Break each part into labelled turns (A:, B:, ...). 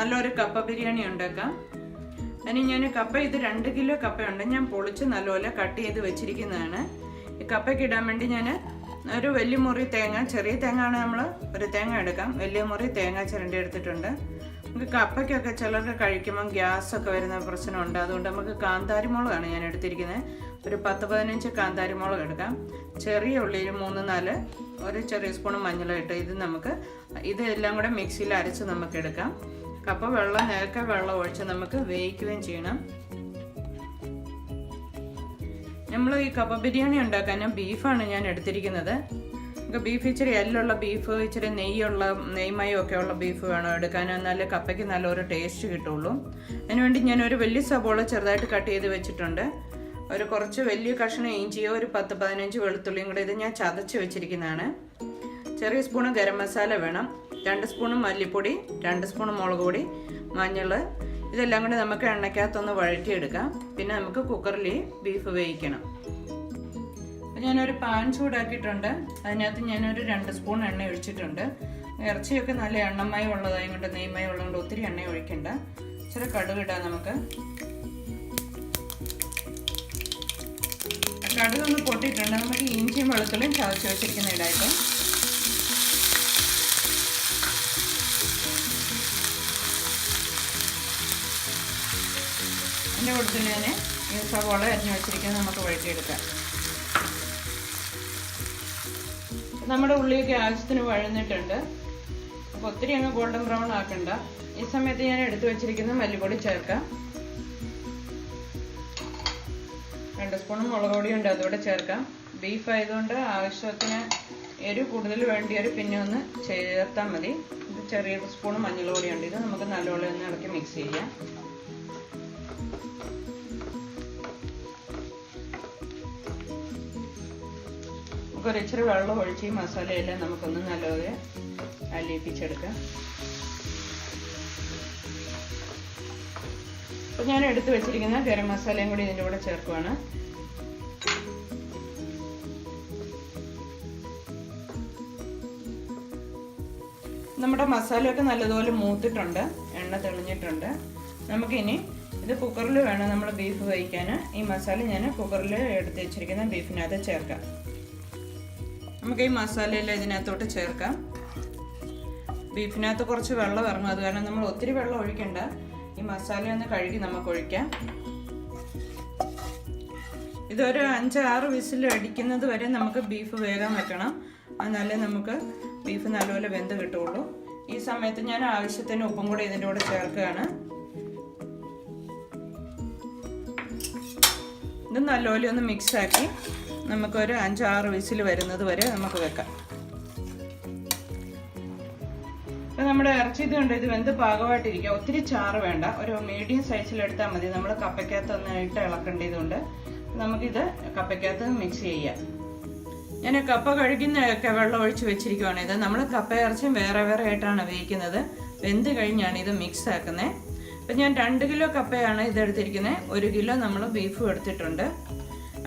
A: നല്ലൊരു കപ്പ ബിരിയാണി ഉണ്ടാക്കാം. അതിന് ഞാൻ കപ്പ ഇത് 2 കിലോ കപ്പയുണ്ട്. ഞാൻ പൊളിച്ച് നല്ലപോലെ കട്ട് ചെയ്ത് വെച്ചിരിക്കുന്നതാണ്. ഈ കപ്പയ്ക്ക് ഇടാൻ വേണ്ടി ഞാൻ ഒരു വലിയ മുറി തേങ്ങ, ചെറിയ തേങ്ങ ആണ് നമ്മൾ ഒരു തേങ്ങ എടുക്കാം. വലിയ മുറി തേങ്ങ ചിരണ്ടി എടുത്തിട്ടുണ്ട്. നമുക്ക് കപ്പയ്ക്കൊക്കെ ചിലർക്ക് കഴിക്കുമ്പം ഗ്യാസൊക്കെ വരുന്ന പ്രശ്നമുണ്ട്. അതുകൊണ്ട് നമുക്ക് കാന്താരിമുളകാണ് ഞാൻ എടുത്തിരിക്കുന്നത്. ഒരു 10-15 കാന്താരിമുളക് എടുക്കാം. ചെറിയ ഉള്ളിയിൽ 3-4 ഒരു ചെറിയ സ്പൂൺ മഞ്ഞളിട്ട് ഇതെല്ലാം കൂടെ മിക്സിയിൽ അരച്ച് നമുക്ക് എടുക്കാം. കപ്പ നേരത്തെ വെള്ളം ഒഴിച്ച് നമുക്ക് വേവിക്കുകയും ചെയ്യണം. നമ്മൾ ഈ കപ്പ ബിരിയാണി ഉണ്ടാക്കാൻ ബീഫാണ് ഞാൻ എടുത്തിരിക്കുന്നത്. ബീഫ് ഇച്ചിരി എല്ലുള്ള ബീഫ്, ഇച്ചിരി നെയ്മയം ഒക്കെ ഉള്ള ബീഫ് വേണം എടുക്കാൻ. എന്നാലേ കപ്പയ്ക്ക് നല്ലൊരു ടേസ്റ്റ് കിട്ടുള്ളൂ. അതിനുവേണ്ടി ഞാൻ ഒരു വലിയ സബോള ചെറുതായിട്ട് കട്ട് ചെയ്ത് വെച്ചിട്ടുണ്ട്. കുറച്ച് വലിയ കഷ്ണം ഇഞ്ചിയോ ഒരു 10-15 വെളുത്തുള്ളിയും കൂടെ ഇത് ഞാൻ ചതച്ച് വെച്ചിരിക്കുന്നതാണ്. ചെറിയ സ്പൂണ് ഗരം മസാല വേണം, 2 സ്പൂണ് മല്ലിപ്പൊടി, 2 സ്പൂൺ മുളക് പൊടി, മഞ്ഞൾ, ഇതെല്ലാം കൂടി നമുക്ക് എണ്ണയ്ക്കകത്തൊന്ന് വഴറ്റിയെടുക്കാം. പിന്നെ നമുക്ക് കുക്കറിൽ ബീഫ് വേവിക്കണം. അപ്പം ഞാനൊരു പാൻ ചൂടാക്കിയിട്ടുണ്ട്. അതിനകത്ത് ഞാനൊരു 2 സ്പൂൺ എണ്ണ ഒഴിച്ചിട്ടുണ്ട്. ഇറച്ചിയൊക്കെ നല്ല എണ്ണമയം ഉള്ളതായത് കൊണ്ട്, നെയ്മയം ഉള്ളതുകൊണ്ട് ഒത്തിരി എണ്ണ ഒഴിക്കണ്ട. ഇച്ചിരി കടുകിടാം നമുക്ക്. കടുകൊന്ന് പൊട്ടിയിട്ടുണ്ട്. നമുക്ക് ഇഞ്ചിയും വെളുത്തുള്ളിയും ചതച്ച് വെച്ചിരിക്കുന്ന ഇടായിട്ട് എൻ്റെ കൂടുതൽ ഞാൻ ഈ സവോള അരിഞ്ഞ് വെച്ചിരിക്കുന്നത് നമുക്ക് വഴറ്റിയെടുക്കാം. നമ്മുടെ ഉള്ളിയൊക്കെ ആവശ്യത്തിന് വഴന്നിട്ടുണ്ട്. അപ്പോൾ ഒത്തിരി അങ്ങ് ഗോൾഡൻ ബ്രൗൺ ആക്കണ്ട. ഈ സമയത്ത് ഞാൻ എടുത്തു വെച്ചിരിക്കുന്ന മല്ലിപ്പൊടി ചേർക്കാം. 2 സ്പൂൺ മുളക് പൊടിയുണ്ട്, അതുകൂടെ ചേർക്കാം. ബീഫ് ആയതുകൊണ്ട് ആവശ്യത്തിന് എരിവ് കൂടുതൽ വേണ്ടിയൊരു പിന്നെ ഒന്ന് ചേർത്താൽ മതി. ഇത് ചെറിയ സ്പൂൺ മഞ്ഞൾ പൊടിയുണ്ട്. ഇത് നമുക്ക് നല്ലപോലെ ഒന്ന് ഇളക്കി മിക്സ് ചെയ്യാം. നമുക്കൊരു ഇച്ചിരി വെള്ളം ഒഴിച്ച് ഈ മസാലയെല്ലാം നമുക്കൊന്ന് നല്ലപോലെ അലിയിപ്പിച്ചെടുക്കാം. അപ്പോൾ ഞാൻ എടുത്തു വെച്ചിരിക്കുന്ന ഗരം മസാലയും കൂടി ഇതിൻ്റെ കൂടെ ചേർക്കുവാണ്. നമ്മുടെ മസാലയൊക്കെ നല്ലതുപോലെ മൂത്തിട്ടുണ്ട്, എണ്ണ തെളിഞ്ഞിട്ടുണ്ട്. നമുക്കിനി ഇത് കുക്കറിൽ വേണം നമ്മൾ ബീഫ് വേവിക്കാൻ. ഈ മസാല ഞാൻ കുക്കറിൽ എടുത്ത് വെച്ചിരിക്കുന്ന ബീഫിനകത്ത് ചേർക്കാം. നമുക്ക് ഈ മസാലയെല്ലാം ഇതിനകത്തോട്ട് ചേർക്കാം. ബീഫിനകത്ത് കുറച്ച് വെള്ളം ഇറങ്ങും, അത് കാരണം നമ്മൾ ഒത്തിരി വെള്ളം ഒഴിക്കണ്ട. ഈ മസാല ഒന്ന് കഴുകി നമുക്ക് ഒഴിക്കാം. ഇതൊരു 5-6 വിസിൽ അടിക്കുന്നത് വരെ നമുക്ക് ബീഫ് വേഗം വെക്കണം. എന്നാലേ നമുക്ക് ബീഫ് നല്ലപോലെ വെന്ത് കിട്ടുള്ളൂ. ഈ സമയത്ത് ഞാൻ ആവശ്യത്തിന് ഉപ്പും കൂടെ ഇതിൻ്റെ കൂടെ ചേർക്കുകയാണ്. ഇത് നല്ലപോലെ ഒന്ന് മിക്സാക്കി നമുക്കൊരു 5-6 വിസിൽ വരുന്നത് വരെ നമുക്ക് വെക്കാം. ഇപ്പം നമ്മുടെ ഇറച്ചി ഇതുണ്ട്, ഇത് വെന്ത് പാകമായിട്ടിരിക്കുക. ഒത്തിരി ചാറ് വേണ്ട, ഒരു മീഡിയം സൈസിലെടുത്താൽ മതി. നമ്മൾ കപ്പയ്ക്കകത്ത് ഒന്ന് ഇട്ട് ഇളക്കേണ്ടതുകൊണ്ട് നമുക്കിത് കപ്പയ്ക്കകത്ത് മിക്സ് ചെയ്യാം. ഞാൻ കപ്പ കഴുകുന്നതൊക്കെ വെള്ളം ഒഴിച്ച് വെച്ചിരിക്കുവാണ്. ഇത് നമ്മൾ കപ്പ ഇറച്ചിയും വേറെ വേറെ ആയിട്ടാണ് വേവിക്കുന്നത്. വെന്ത് കഴിഞ്ഞാണ് ഇത് മിക്സ് ആക്കുന്നത്. അപ്പം ഞാൻ 2 കിലോ കപ്പയാണ് ഇതെടുത്തിരിക്കുന്നത്. 1 കിലോ നമ്മൾ ബീഫും എടുത്തിട്ടുണ്ട്.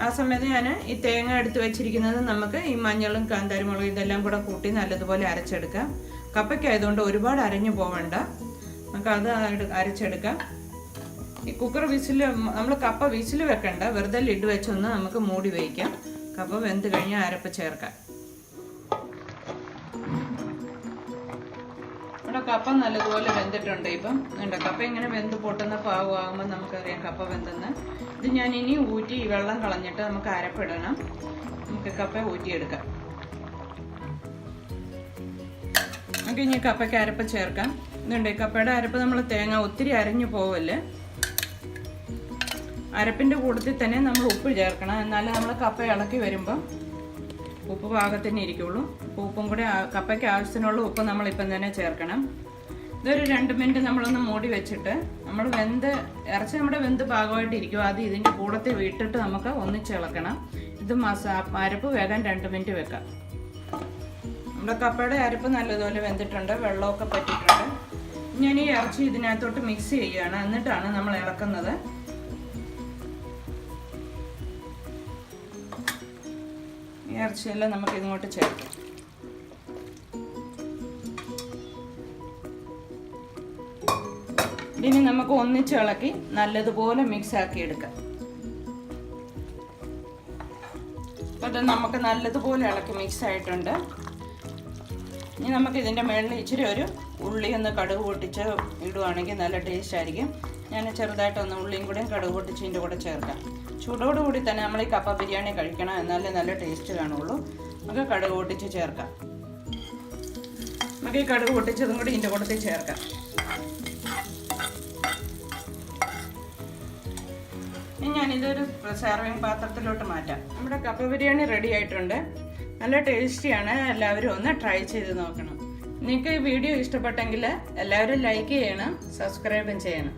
A: ആ സമയത്ത് ഞാൻ ഈ തേങ്ങ എടുത്ത് വെച്ചിരിക്കുന്നത് നമുക്ക് ഈ മഞ്ഞളും കാന്താരിമുളകും ഇതെല്ലാം കൂടെ കൂട്ടി നല്ലതുപോലെ അരച്ചെടുക്കാം. കപ്പയ്ക്കായതുകൊണ്ട് ഒരുപാട് അരഞ്ഞു പോവണ്ട, നമുക്ക് അത് അരച്ചെടുക്കാം. ഈ കുക്കർ വിസിൽ നമ്മൾ കപ്പ വിസിൽ വെക്കണ്ട, വെറുതെ ലിഡ് വെച്ചൊന്ന് നമുക്ക് മൂടി വയ്ക്കാം. കപ്പ വെന്ത് കഴിഞ്ഞാൽ അരപ്പ് ചേർക്കാം. ഇവിടെ കപ്പ നല്ലതുപോലെ വെന്തിട്ടുണ്ട്. ഇപ്പം കപ്പ ഇങ്ങനെ വെന്ത് പൊട്ടുന്ന പാകമാകുമ്പോൾ നമുക്കറിയാം കപ്പ വെന്തെന്ന്. ഇത് ഞാൻ ഇനി ഊറ്റി വെള്ളം കളഞ്ഞിട്ട് നമുക്ക് അരപ്പിടണം. നമുക്ക് കപ്പ ഊറ്റിയെടുക്കാം. നമുക്ക് ഇനി കപ്പയ്ക്ക് അരപ്പ് ചേർക്കാം. ഇതുണ്ട് കപ്പയുടെ അരപ്പ്. നമ്മൾ തേങ്ങ ഒത്തിരി അരഞ്ഞു പോവല്ലേ, അരപ്പിൻ്റെ കൂട്ടത്തിൽ തന്നെ നമ്മൾ ഉപ്പ് ചേർക്കണം. എന്നാലേ നമ്മൾ കപ്പ ഇളക്കി വരുമ്പം ഉപ്പ് പാകത്തിന് ഇരിക്കുള്ളൂ. ഉപ്പും കൂടെ കപ്പയ്ക്ക് ആവശ്യത്തിനുള്ള ഉപ്പ് നമ്മളിപ്പം തന്നെ ചേർക്കണം. ഇതൊരു 2 മിനിറ്റ് നമ്മളൊന്ന് മൂടി വെച്ചിട്ട് ഇറച്ചി നമ്മുടെ വെന്ത് പാകമായിട്ടിരിക്കും. ആദ്യം ഇതിൻ്റെ കൂടത്തിൽ വിട്ടിട്ട് നമുക്ക് ഒന്നിച്ചിളക്കണം. ഇത് അരപ്പ് വേഗം 2 മിനിറ്റ് വെക്കാം. നമ്മുടെ കപ്പയുടെ അരപ്പ് നല്ലതുപോലെ വെന്തിട്ടുണ്ട്, വെള്ളമൊക്കെ പറ്റിയിട്ടുണ്ട്. ഞാൻ ഈ ഇറച്ചി ഇതിനകത്തോട്ട് മിക്സ് ചെയ്യുകയാണ്, എന്നിട്ടാണ് നമ്മൾ ഇളക്കുന്നത്. ഈ ഇറച്ചിയെല്ലാം നമുക്ക് ഇങ്ങോട്ട് ചേർക്കാം. ഇനി നമുക്ക് ഒന്നിച്ച് ഇളക്കി നല്ലതുപോലെ മിക്സ് ആക്കി എടുക്കാം. അപ്പോൾ ഇത് നമുക്ക് നല്ലതുപോലെ ഇളക്കി മിക്സ് ആയിട്ടുണ്ട്. ഇനി നമുക്ക് ഇതിൻ്റെ മുകളിൽ ഇച്ചിരി ഒരു ഉള്ളി ഒന്ന് കടുക് പൊട്ടിച്ച് ഇടുവാണെങ്കിൽ നല്ല ടേസ്റ്റ് ആയിരിക്കും. ഞാൻ ചെറുതായിട്ടൊന്ന് ഉള്ളിയും കൂടെയും കടുക് പൊട്ടിച്ച് ഇതിൻ്റെ കൂടെ ചേർക്കാം. ചൂടോടുകൂടി തന്നെ നമ്മൾ ഈ കപ്പ ബിരിയാണി കഴിക്കണം, എന്നാലേ നല്ല ടേസ്റ്റ് കാണുള്ളൂ. നമുക്ക് കടുക് പൊട്ടിച്ച് ചേർക്കാം. നമുക്ക് ഈ കടുക് പൊട്ടിച്ചതും കൂടി ഇതിൻ്റെ കൂട്ടത്തിൽ ചേർക്കാം. ഇനി ഞാനിതൊരു സെർവിങ് പാത്രത്തിലോട്ട് മാറ്റാം. നമ്മുടെ കപ്പ ബിരിയാണി റെഡി ആയിട്ടുണ്ട്. നല്ല ടേസ്റ്റിയാണ്. എല്ലാവരും ഒന്ന് ട്രൈ ചെയ്ത് നോക്കണം. നിങ്ങൾക്ക് ഈ വീഡിയോ ഇഷ്ടപ്പെട്ടെങ്കിൽ എല്ലാവരും ലൈക്ക് ചെയ്യണം, സബ്സ്ക്രൈബും ചെയ്യണം.